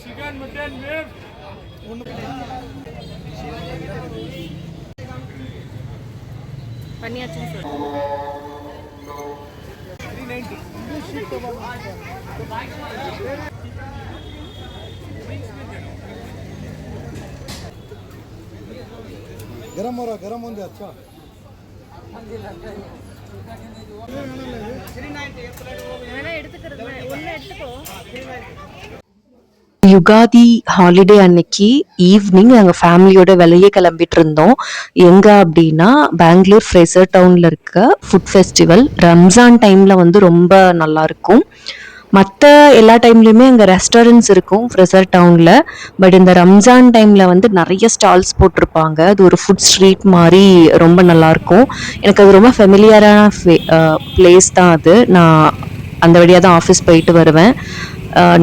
chicken, mutton, beef. பண்ணியாச்சுன்னு சொல்லு. 390. गरम हो रहा गरम होंगे अच्छा வேணா எடுத்துக்கிறது ஒன்று எடுத்துக்கோ. யுகாதி ஹாலிடே அன்னைக்கு ஈவினிங் நாங்கள் ஃபேமிலியோட வெளியே கிளம்பிட்டு இருந்தோம். எங்கே அப்படின்னா பெங்களூர் ஃப்ரேசர் டவுனில் இருக்க ஃபுட் ஃபெஸ்டிவல். ரம்ஜான் டைமில் வந்து ரொம்ப நல்லாயிருக்கும். மற்ற எல்லா டைம்லேயுமே அங்கே ரெஸ்டாரண்ட்ஸ் இருக்கும் ஃப்ரெசர் டவுனில். பட் இந்த ரம்ஜான் டைமில் வந்து நிறைய ஸ்டால்ஸ் போட்டிருப்பாங்க. அது ஒரு ஃபுட் ஸ்ட்ரீட் மாதிரி ரொம்ப நல்லாயிருக்கும். எனக்கு அது ரொம்ப ஃபெமிலியரான பிளேஸ் தான் அது. நான் அந்த வழியாக தான் ஆஃபீஸ் போயிட்டு வருவேன்.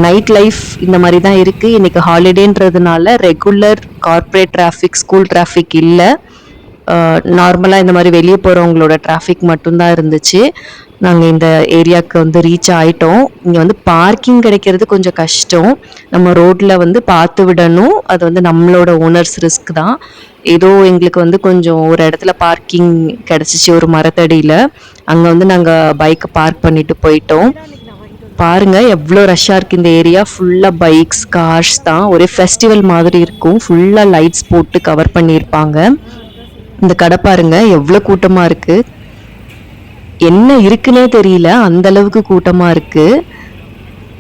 நைட் லைஃப் இந்த மாதிரி தான் இருக்குது. இன்றைக்கி ஹாலிடேன்றதுனால regular corporate traffic, school traffic இல்லை. நார்மலாக இந்த மாதிரி வெளியே போகிறவங்களோட டிராஃபிக் மட்டும்தான் இருந்துச்சு. நாங்கள் இந்த ஏரியாவுக்கு வந்து ரீச் ஆகிட்டோம். இங்கே வந்து பார்க்கிங் கிடைக்கிறது கொஞ்சம் கஷ்டம். நம்ம ரோட்டில் வந்து பார்த்து விடணும். அது வந்து நம்மளோட ஓனர்ஸ் ரிஸ்க் தான். ஏதோ எங்களுக்கு வந்து கொஞ்சம் ஒரு இடத்துல பார்க்கிங் கிடச்சிச்சு, ஒரு மரத்தடியில். அங்கே வந்து நாங்கள் பைக்கை பார்க் பண்ணிட்டு போயிட்டோம். பாருங்க எவ்வளோ ரஷ்ஷாக இருக்குது இந்த ஏரியா. ஃபுல்லாக பைக்ஸ், கார்ஸ் தான். ஒரே ஃபெஸ்டிவல் மாதிரி இருக்கும். ஃபுல்லாக லைட்ஸ் போட்டு கவர் பண்ணியிருப்பாங்க. இந்த கடை பாருங்க எவ்வளோ கூட்டமாக இருக்குது. என்ன இருக்குன்னே தெரியல, அந்த அளவுக்கு கூட்டமாக இருக்குது.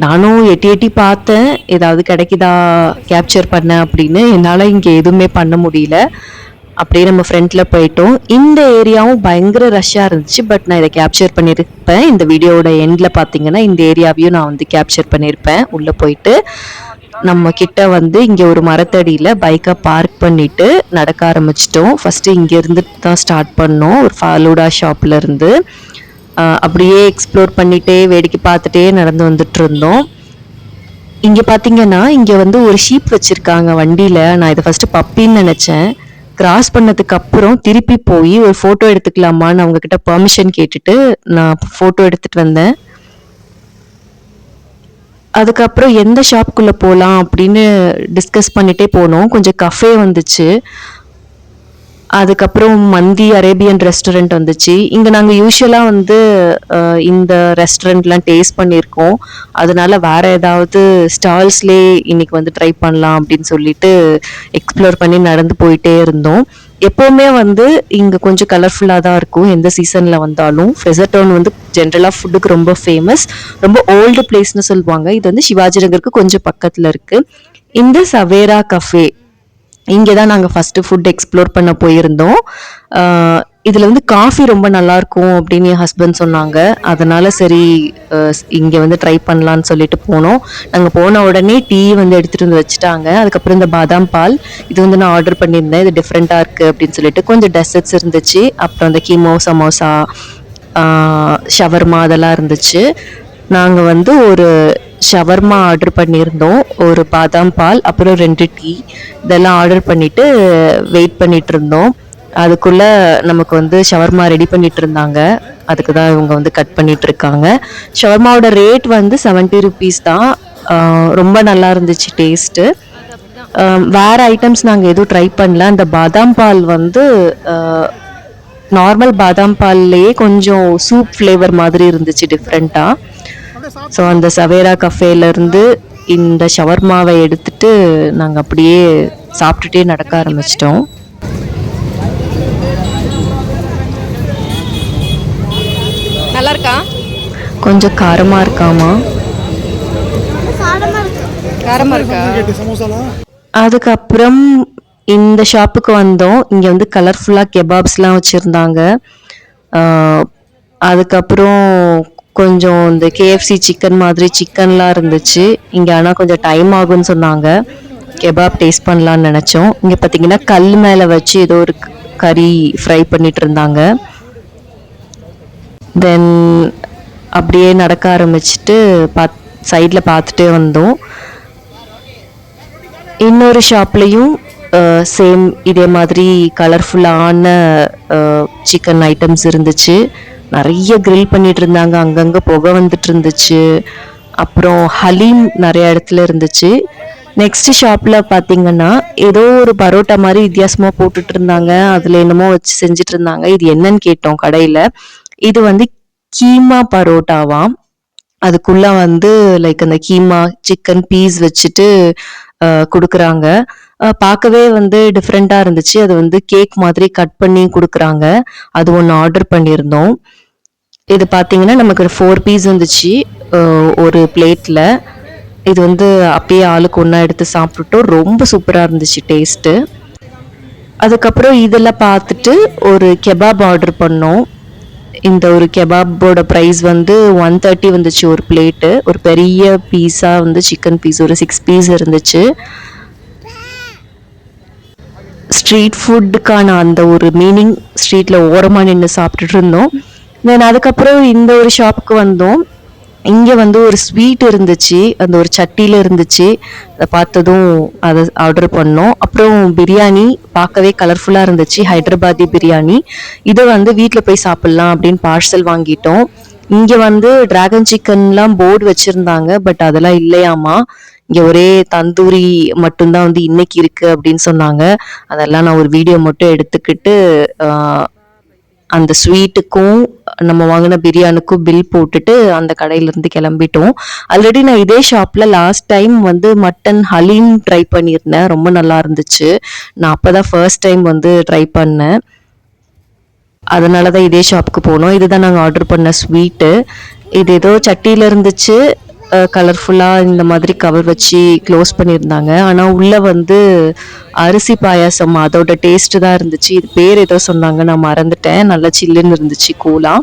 நானும் எட்டி எட்டி பார்த்தேன் ஏதாவது கிடைக்குதா கேப்சர் பண்ண அப்படின்னு. என்னால் இங்கே எதுவுமே பண்ண முடியல. அப்படியே நம்ம ஃப்ரண்ட்டில் போயிட்டோம். இந்த ஏரியாவும் பயங்கர ரஷ்ஷாக இருந்துச்சு. பட் நான் இதை கேப்சர் பண்ணியிருப்பேன். இந்த வீடியோவோட எண்டில் பார்த்தீங்கன்னா இந்த ஏரியாவையும் நான் வந்து கேப்சர் பண்ணியிருப்பேன். உள்ளே போயிட்டு நம்ம கிட்ட வந்து இங்கே ஒரு மரத்தடியில் பைக்கை பார்க் பண்ணிவிட்டு நடக்க ஆரம்பிச்சிட்டோம். ஃபஸ்ட்டு இங்கேருந்து தான் ஸ்டார்ட் பண்ணோம், ஒரு ஃபாலூடா ஷாப்லேருந்து. அப்படியே எக்ஸ்ப்ளோர் பண்ணிகிட்டே வேடிக்கை பார்த்துட்டே நடந்து வந்துட்டு இருந்தோம். இங்கே பார்த்தீங்கன்னா இங்கே வந்து ஒரு ஷீப் வச்சுருக்காங்க வண்டியில். நான் இதை ஃபஸ்ட்டு பப்பின்னு நினச்சேன். கிராஸ் பண்ணதுக்கு அப்புறம் திருப்பி போய் ஒரு ஃபோட்டோ எடுத்துக்கலாமான்னு அவங்கக்கிட்ட பெர்மிஷன் கேட்டுட்டு நான் ஃபோட்டோ எடுத்துகிட்டு வந்தேன். அதுக்கப்புறம் எந்த ஷாப்புக்குள்ளே போகலாம் அப்படின்னு டிஸ்கஸ் பண்ணிகிட்டே போனோம். கொஞ்சம் கஃபே வந்துச்சு. அதுக்கப்புறம் மந்தி அரேபியன் ரெஸ்டாரண்ட் வந்துச்சு. இங்கே நாங்கள் யூஸ்வலாக வந்து இந்த ரெஸ்டாரண்ட்லாம் டேஸ்ட் பண்ணியிருக்கோம். அதனால வேறு ஏதாவது ஸ்டால்ஸ்லேயே இன்றைக்கி வந்து ட்ரை பண்ணலாம் அப்படின்னு சொல்லிட்டு எக்ஸ்ப்ளோர் பண்ணி நடந்து போயிட்டே இருந்தோம். எப்போவுமே வந்து இங்கே கொஞ்சம் கலர்ஃபுல்லாக தான் இருக்கும் எந்த சீசனில் வந்தாலும். ஃப்ரெசர் டவுன் வந்து ஜென்ரலாக ஃபுட்டுக்கு ரொம்ப ஃபேமஸ். ரொம்ப ஓல்டு பிளேஸ்னு சொல்லுவாங்க. இது வந்து சிவாஜி நகருக்கு கொஞ்சம் பக்கத்தில் இருக்குது. இந்த சவேரா கஃபே இங்கே தான் நாங்கள் ஃபஸ்ட்டு ஃபுட் எக்ஸ்ப்ளோர் பண்ண போயிருந்தோம். இதில் வந்து காஃபி ரொம்ப நல்லாயிருக்கும் அப்படின்னு என் ஹஸ்பண்ட் சொன்னாங்க. அதனால் சரி இங்கே வந்து ட்ரை பண்ணலான்னு சொல்லிட்டு போனோம். நாங்கள் போன உடனே டீ வந்து எடுத்துகிட்டு வந்து வச்சுட்டாங்க. அதுக்கப்புறம் இந்த பாதாம் பால் இது வந்து நான் ஆர்டர் பண்ணியிருந்தேன். இது டிஃப்ரெண்ட்டாக இருக்குது அப்படின்னு சொல்லிட்டு. கொஞ்சம் டெசர்ட்ஸ் இருந்துச்சு. அப்புறம் இந்த கீமோ, சமோசா, ஷவர்மா அதெல்லாம் இருந்துச்சு. நாங்கள் வந்து ஒரு ஷவர்மா ஆர்டர் பண்ணியிருந்தோம், ஒரு பாதாம் பால், அப்புறம் 2 டீ இதெல்லாம் ஆர்டர் பண்ணிவிட்டு வெயிட் பண்ணிகிட்டு இருந்தோம். அதுக்குள்ளே நமக்கு வந்து ஷவர்மா ரெடி பண்ணிகிட்டு இருந்தாங்க. அதுக்கு தான் இவங்க வந்து கட் பண்ணிகிட்டு இருக்காங்க. ஷவர்மாவோட ரேட் வந்து 70 rupees தான். ரொம்ப நல்லா இருந்துச்சு டேஸ்ட்டு. வேறு ஐட்டம்ஸ் நாங்கள் எதுவும் ட்ரை பண்ணல. அந்த பாதாம் பால் வந்து நார்மல் பாதாம் பால்லையே கொஞ்சம் சூப் ஃப்ளேவர் மாதிரி இருந்துச்சு டிஃப்ரெண்ட்டாக. ஸோ அந்த சவேரா கஃபேலேருந்து இந்த ஷவர்மாவை எடுத்துட்டு நாங்கள் அப்படியே சாப்பிட்டுட்டே நடக்க ஆரம்பிச்சிட்டோம். நல்லா இருக்கா? கொஞ்சம் காரமாக இருக்காமா? காரமாக இருக்கா? அதுக்கப்புறம் இந்த ஷாப்புக்கு வந்தோம். இங்கே வந்து கலர்ஃபுல்லாக கெபாப்ஸ்லாம் வச்சுருந்தாங்க. அதுக்கப்புறம் கொஞ்சம் இந்த KFC சிக்கன் மாதிரி சிக்கன்லாம் இருந்துச்சு இங்கே. ஆனால் கொஞ்சம் டைம் ஆகும்னு சொன்னாங்க. கெபாப் டேஸ்ட் பண்ணலான்னு நினச்சோம். இங்கே பார்த்தீங்கன்னா கல் மேலே வச்சு ஏதோ ஒரு கறி ஃப்ரை பண்ணிட்டு இருந்தாங்க. தென் அப்படியே நடக்க ஆரம்பிச்சுட்டு சைடில் பார்த்துட்டே வந்தோம். இன்னொரு ஷாப்லேயும் சேம் இதே மாதிரி கலர்ஃபுல்லான சிக்கன் ஐட்டம்ஸ் இருந்துச்சு. நிறைய கிரில் பண்ணிட்டு இருந்தாங்க. அங்கங்கே புகை வந்துட்டு இருந்துச்சு. அப்புறம் ஹலீம் நிறைய இடத்துல இருந்துச்சு. நெக்ஸ்ட் ஷாப்பில் பார்த்தீங்கன்னா ஏதோ ஒரு பரோட்டா மாதிரி வித்தியாசமாக போட்டுட்டு இருந்தாங்க. அதில் என்னமோ வச்சு செஞ்சுட்டு இருந்தாங்க. இது என்னன்னு கேட்டோம் கடையில். இது வந்து கீமா பரோட்டாவாம். அதுக்குள்ள வந்து லைக் அந்த கீமா சிக்கன் பீஸ் வச்சுட்டு கொடுக்குறாங்க. பார்க்கவே வந்து டிஃப்ரெண்ட்டாக இருந்துச்சு. அது வந்து கேக் மாதிரி கட் பண்ணி கொடுக்குறாங்க. அது ஒன்று ஆர்டர் பண்ணியிருந்தோம். இது பார்த்தீங்கன்னா நமக்கு 4 பீஸ் இருந்துச்சு ஒரு பிளேட்டில். இது வந்து அப்படியே ஆளுக்கு ஒன்றா எடுத்து சாப்பிட்டுட்டோம். ரொம்ப சூப்பராக இருந்துச்சு டேஸ்ட்டு. அதுக்கப்புறம் இதெல்லாம் பார்த்துட்டு ஒரு கெபாப் ஆர்டர் பண்ணோம். இந்த ஒரு கெபாப்போட ப்ரைஸ் வந்து 130 வந்துச்சு ஒரு பிளேட்டு. ஒரு பெரிய பீஸாக வந்து சிக்கன் பீஸ் ஒரு 6 பீஸ் இருந்துச்சு. ஸ்ட்ரீட் ஃபுட்டுக்கான அந்த ஒரு மீனிங் ஸ்ட்ரீட்டில் ஓரமாக நின்று சாப்பிட்டுட்டு இருந்தோம். தென் அதுக்கப்புறம் இந்த ஒரு ஷாப்புக்கு வந்தோம். இங்கே வந்து ஒரு ஸ்வீட் இருந்துச்சு, அந்த ஒரு சட்டியில் இருந்துச்சு. அதை பார்த்ததும் அதை ஆர்டர் பண்ணோம். அப்புறம் பிரியாணி பார்க்கவே கலர்ஃபுல்லாக இருந்துச்சு, ஹைதராபாதி பிரியாணி. இதை வந்து வீட்டில் போய் சாப்பிட்லாம் அப்படின்னு பார்சல் வாங்கிட்டோம். இங்கே வந்து டிராகன் சிக்கன்லாம் போர்டு வச்சுருந்தாங்க, பட் அதெல்லாம் இல்லையாமா. இங்கே ஒரே தந்தூரி மட்டும்தான் வந்து இன்னைக்கு இருக்குது அப்படின்னு சொன்னாங்க. அதெல்லாம் நான் ஒரு வீடியோ மட்டும் எடுத்துக்கிட்டு அந்த ஸ்வீட்டுக்கும் நம்ம வாங்கின பிரியாணிக்கும் பில் போட்டுட்டு அந்த கடையிலேருந்து கிளம்பிட்டோம். ஆல்ரெடி நான் இதே ஷாப்பில் லாஸ்ட் டைம் வந்து மட்டன் ஹலீம் ட்ரை பண்ணியிருந்தேன். ரொம்ப நல்லா இருந்துச்சு. நான் அப்போ தான் ஃபர்ஸ்ட் டைம் வந்து ட்ரை பண்ணேன். அதனால தான் இதே ஷாப்புக்கு போனோம். இதுதான் நாங்கள் ஆர்டர் பண்ண ஸ்வீட்டு. இது ஏதோ சட்டியில் இருந்துச்சு, கலர்ஃபுல்லாக இந்த மாதிரி கவர் வச்சு க்ளோஸ் பண்ணியிருந்தாங்க. ஆனால் உள்ளே வந்து அரிசி பாயாசம் அதோட டேஸ்ட்டு தான் இருந்துச்சு. இது பேர் ஏதோ சொன்னாங்க, நான் மறந்துட்டேன். நல்லா சில்லுன்னு இருந்துச்சு கூலாக.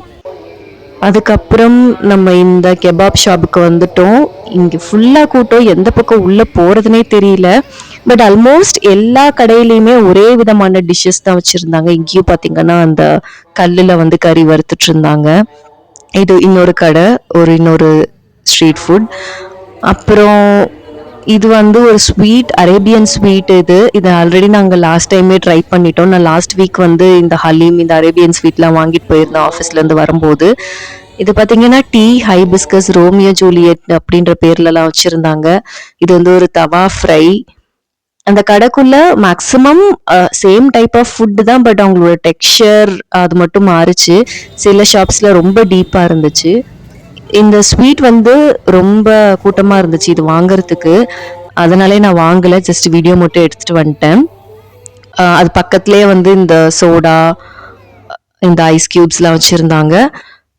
அதுக்கப்புறம் நம்ம இந்த கெபாப் ஷாப்புக்கு வந்துட்டோம். இங்கே ஃபுல்லாக கூட்டம், எந்த பக்கம் உள்ளே போகிறதுனே தெரியல. பட் ஆல்மோஸ்ட் எல்லா கடையிலையுமே ஒரே விதமான டிஷ்ஷஸ் தான் வச்சுருந்தாங்க. இங்கேயும் பார்த்தீங்கன்னா அந்த கல்லில் வந்து கறி வறுத்துட்டு இருந்தாங்க. இது இன்னொரு கடை, இன்னொரு ஸ்ட்ரீட் ஃபுட். அப்புறம் இது வந்து ஒரு ஸ்வீட், அரேபியன் ஸ்வீட். இது ஆல்ரெடி நாங்கள் லாஸ்ட் டைமே ட்ரை பண்ணிட்டோம். நான் லாஸ்ட் வீக் வந்து இந்த ஹலீம், இந்த அரேபியன் ஸ்வீட்லாம் வாங்கிட்டு போயிருந்தேன் ஆஃபீஸ்லேருந்து வரும்போது. இது பார்த்தீங்கன்னா டீ ஹைபிஸ்கஸ் ரோமியோ ஜூலியட் அப்படின்ற பேர்லலாம் வச்சுருந்தாங்க. இது வந்து ஒரு தவா ஃப்ரை. அந்த கடைக்குள்ள maximum same type of food தான், பட் அவங்களோட டெக்ஸ்சர் அது மட்டும் மாறுச்சு. சில ஷாப்ஸில் ரொம்ப டீப்பாக இருந்துச்சு. இந்த ஸ்வீட் வந்து ரொம்ப கூட்டமாக இருந்துச்சு இது வாங்கிறதுக்கு. அதனாலே நான் வாங்கலை, ஜஸ்ட் வீடியோ மட்டும் எடுத்துகிட்டு வந்துட்டேன். அது பக்கத்துலேயே வந்து இந்த சோடா, இந்த ஐஸ் க்யூப்ஸ்லாம் வச்சுருந்தாங்க.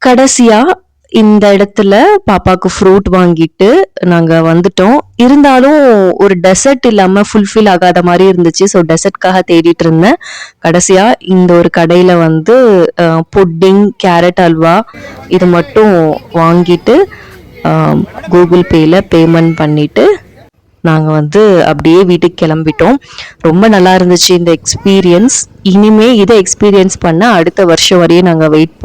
கடைசியாக இந்த இடத்துல பாப்பாவுக்கு ஃப்ரூட் வாங்கிட்டு நாங்கள் வந்துட்டோம். இருந்தாலும் ஒரு டெசர்ட் இல்லாமல் ஃபுல்ஃபில் ஆகாத மாதிரி இருந்துச்சு. ஸோ டெசர்ட்காக தேடிட்டு இருந்தேன். கடைசியாக இந்த ஒரு கடையில் வந்து புட்டிங், கேரட் அல்வா இது மட்டும் வாங்கிட்டு கூகுள் பேயில் பேமெண்ட் பண்ணிவிட்டு நாங்கள் வந்து அப்படியே வீட்டுக்கு கிளம்பிட்டோம். ரொம்ப நல்லா இருந்துச்சு இந்த எக்ஸ்பீரியன்ஸ். இனிமே இதை எக்ஸ்பீரியன்ஸ் பண்ண அடுத்த வருஷம் வரையும் நாங்கள் வெயிட் பண்ணோம்.